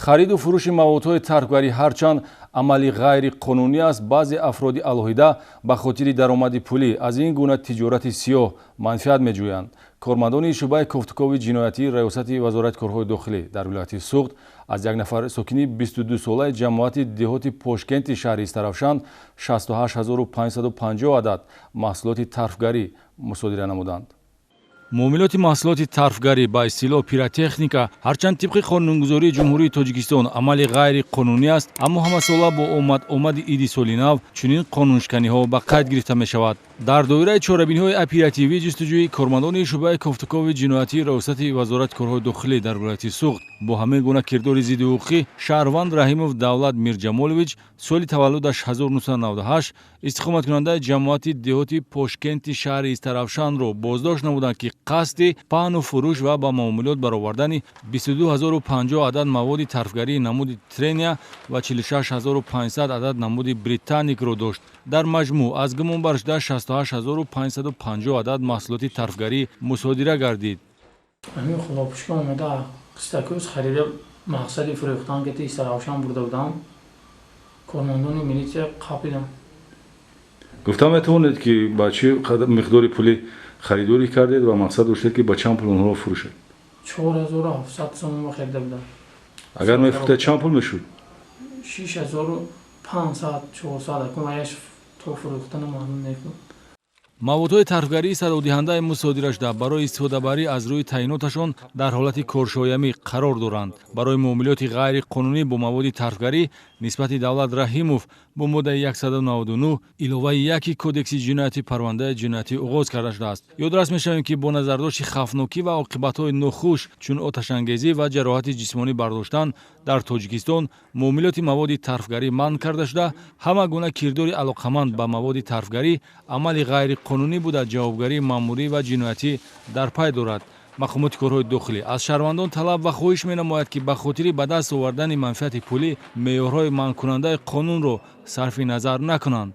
خرید و فروش موادهای ترک‌گری هرچند عملی غیر قانونی است، بعضی افراد الهیده به خاطر درآمد پولی از این گونه تجارت سیاه منفعت می‌جویند. کارمندان شعبه کوفتکوی جنایتی ریاست وزارت کارهای داخلی در ولایت سوخت از یک نفر ساکنی 22 ساله جماعت دهات پشکنت شهر استرافشان 68550 عدد محصولات ترفگری مصادره نمودند. معاملات محصولات ترفگری با اصطلاح پیراتехنика هرچند طبق قانونگذاری جمهوری تاجیکستان عمل غیر قانونی است، اما همه ساله با آمد ایدی سالی نو چنین قانونشکنی‌ها به قید گرفته می‌شود. در دایره چاره‌بینی‌های اپراتیوی جستجوی کارمندان شعبه کوفتکوی جنایتی ریاست وزارت کارهای داخلی در ولایت سوخت با همه گونه کردار ضد حقوقی شهروند رحیمов давлат мирҷамолович соли таваллудаш 1998 استقامت کننده جماعت دهات پشکنت شهر استرافشانро بازداشت نمودند که قصد پهن و فروش و با معاملات برآوردن 22050 عدد مواد ترفگری نمود ترینیا و 46500 عدد نمود بریتانیک را داشت. در مجموع از گمان برشده 68550 عدد محصولات ترفگری مصادره گردید. همین خلافشکا اومده قسطکوز خریده مقصد فروختن که تی استرافشان برده بودم. کارمندان میلیشیا قاپیدم. گفتم میتونید که با چه مقدار پولی خریداری کردید و مقصد داشتید که با چند پول اونها رو فروشید؟ 4700 سوم خریده بودم. اگر میفروختید چند پول میشد؟ 6500 400 کمایش تو فروختن معلوم نیست. موادهای ترفگری صدادهنده مصادره شده برای استفاده بری از روی تعیناتشان در حالت کارشایمی قرار دارند. برای معاملات غیر قانونی با مواد ترفگری نسبت давлат رحیمов با ماده 199 علاوه یکی کودکس جنایتی پرونده جنایتی آغاز کرده شده است. یادداشت می‌شویم که با نظرداشت خفناکی و عاقبت‌های ناخوش چون آتش‌انگیزی و جراحت جسمانی برداشتن در تاجیکستان معاملات مواد ترفگری منع کرده شده، همه گونه کردار علاقمند به مواد ترفگری عمل غیر قانونی بوده جوابگری ماموری و جنایتی در پی دارد. مقامات کارهای داخلی از شهروندان طلب و خواهش می‌نماید که به خاطر به دست آوردن منفعت پولی معیارهای منع کننده قانون را صرف نظر نکنند.